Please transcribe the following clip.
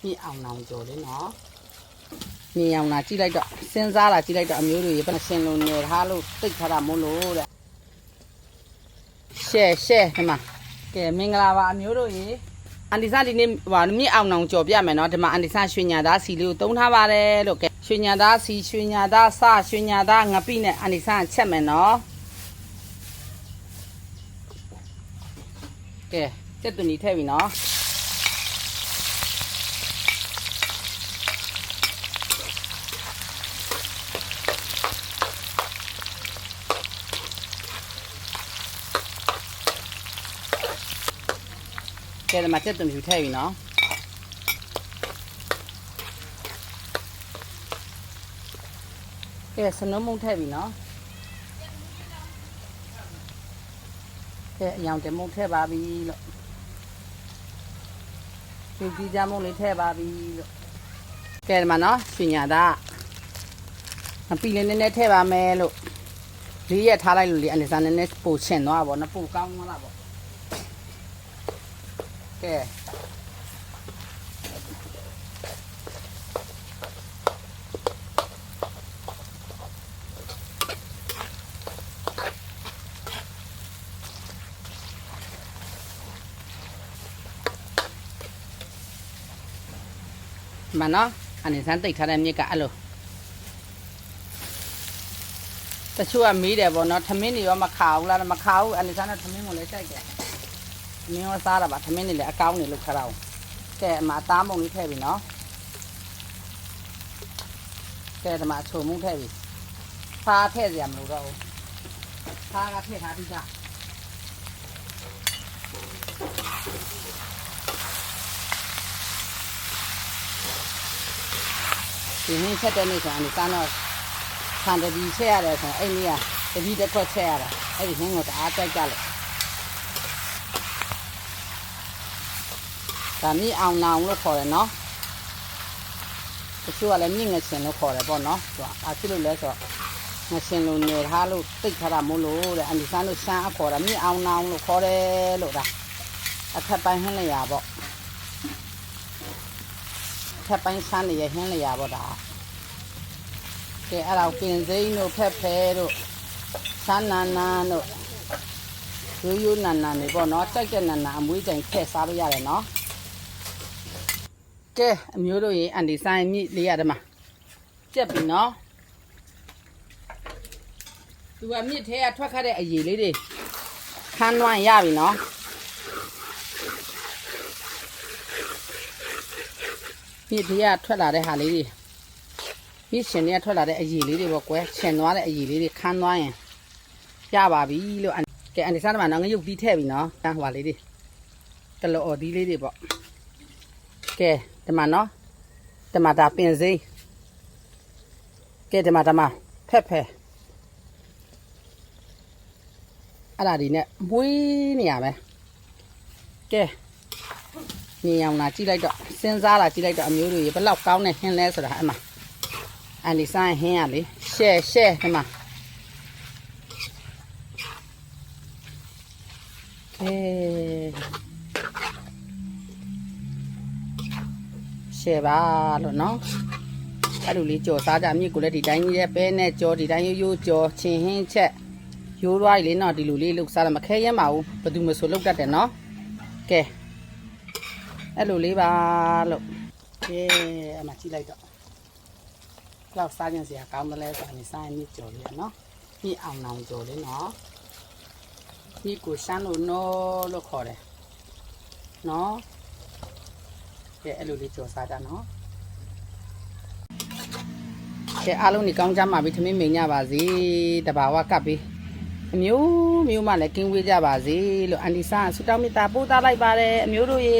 မြင့်အောင်နောင်ကြော်လေးနော်မြင်အောင်လာကြည့်လိုက်တော့စဉ်းစားလာကြည့်လိုက်တော့အမျိုးတွေဘယ်နှရှင်လုံးနေထားလို့တိတ်ထားတာမို့လို့တဲ့ရှဲဒီမှာကဲမင်္ဂလာပါအမျိုးတို့ရေအန်တီဆာဒီနေ့ဟိုမြင့်အောင်နောင်ကြော်ပြမယ်နော်ဒီမှာအန်တီဆာရွှေညာသားစီလေးကိုသုံးထားပါတယ်လို့ကဲရွှေညာသားစီရွှေညာသားစရွှေညာသားငပိနဲ့အန်တီဆာချက်မယ်နော်ကဲစက်သွနီထည့်ပြီနော်ကဲဒီမှာစက်သွနီထည့်ပြီနော်ကဲစနုံးမုံထည့်ပြီနော်ကဲအယောင်တမုံထည့်ပါပြီလို့ဒီကြီးကြမုံလေးထည့်ပါပြီလို့ကဲဒီမှာနော်ရွှေညာသားအပီလေးနည်းနည်းထည့်ပါမယ်လို့လေးရက်ထားလိုက်လို့လေအနေစားနည်းနည်းပိုချင်သွားပါဘောနော်ပိုကောင်းသွားတာပေါ့ကဲမနော်အနေစမ်းတိတ်ထားတဲ့မြစ်ကအဲ့လိုတချို့ကမေးတယ်ပေါ့နော်ထမင်းတွေရောမခါဘူးလားမခါဘူးအနေစမ်းတော့ထမင်းကိုလည်းကြိုက်တယ်ထမင်းရောစားတာပါထမင်းတွေလည်းအကောင်းနေလို့ခါတော့ကဲအမသားမုံလေးထည့်ပြီနော်ကဲဒီမှာချုံမုံထည့်ပြီဖားထည့်စရာမလိုတော့ဘူးဖားကထည့်ထားပြီးသားဒီနေ့ချက်တဲ့နေ့ဆိုရင်စမ်းတော့ဆန်တပီချက်ရတယ်ဆိုရင်အဲ့နေ့ကတပီတစ်ခွက်ချက်ရတာအဲ့ဒီဟင်းကိုတအားကြိုက်ကြလို့ဒါမြင့်အောင်နောင်လို့ခေါ်တယ်နော်တချို့ကလည်းမြင့်ငရှင်လို့ခေါ်တယ်ပေါ့နော်သူကအားဖြစ်လို့လဲဆိုတော့ငရှင်လိုနေထားလို့တိတ်ထားတာမို့လို့တဲ့အန်ဒီဆန်းတို့ရှမ်းအခေါ်တာမြင့်အောင်နောင်လို့ခေါ်တယ်လို့ဒါအထက်ပိုင်းဟင်းလျာပေါ့ထပ်ပိုင်းဆန်းနေရဟင်းလျာပေါ့ဒါကဲအဲ့ဒါပင်စိမ်းတို့ဖက်ဖဲတို့ဆန်းနာနာတို့ရိုးနာနာနေပေါ့နော်ကြိုက်တဲ့နာနာအမွေးကြိမ်ဖက်စားလို့ရတယ်နော်ကဲအမျိုးတို့ရေအန်ဒီဆိုင်မြစ်လေးရတယ်မှာကြက်ပြီနော်သူကမြစ်ထဲကထွက်ခတ်တဲ့အရည်လေးတွေခန်းလွှမ်းရပြီနော်မြစ်ထဲကထွက်လာတဲ့ဟာလေးတွေမြစ်ရှင်တွေကထွက်လာတဲ့အရည်လေးတွေပေါ့ကွယ်ချင်သွားတဲ့အရည်လေးတွေခန်းသွားရင်ရပါပြီလို့ကဲအန်ဒီစားတယ်မှာနော်ငရုတ်ပြီးထည့်ပြီနော်တန်းဟွာလေးတွေတလော်ဒီလေးတွေပေါ့ကဲဒီမှာနော်ဒီမှာဒါပင်စိမ်းကဲဒီမှာဖက်ဖဲအဲ့ဒါဒီနဲ့မွေးနေရမယ်ကဲမြင်အောင်လာကြည့်လိုက်တော့စဉ်းစားလာကြည့်လိုက်တော့အမျိုးတွေဘယ်လောက်ကောင်းနေဟင်းလဲဆိုတာအဲ့မှာအန်ဒီဆိုင်ဟင်းရလေရှဲဒီမှာရှဲပါလို့နော်အဲ့လိုလေးကြော်စားကြမြစ်ကိုလည်းဒီတိုင်းကြီးရဲ့ပဲနဲ့ကြော်ဒီတိုင်းရိုးကြော်ချင်းဟင်းချက်ရိုးရွားလေးနော်ဒီလိုလေးလှုပ်စားတယ်မခဲရဲမဘူးဘယ်သူမှဆိုလှုပ်တတ်တယ်နော်ကဲအဲ့လိုလေးပါလို့ကဲအမှကြည့်လိုက်တော့လောက်စားကြစရာကောင်းတယ်လဲဆိုရင်စားမြစ်ကြော်လေးနော်မြစ်အောင်နောင်ကြော်လေးနော်မြစ်ကိုရှမ်းလို့နော်လို့ခေါ်တယ်နော်ကဲအဲ့လိုလေးကြော်စားကြနော်ကဲအားလုံးဒီကောင်းကြမှာပြီထမင်းမိန်ကြပါစေတဘာဝကပ်ပြီးအမျိုးမှလည်းကင်းဝေးကြပါစေလို့အန်ဒီဆာဆူတောင်းမေတ္တာပို့သလိုက်ပါတယ်အမျိုးတို့ရေ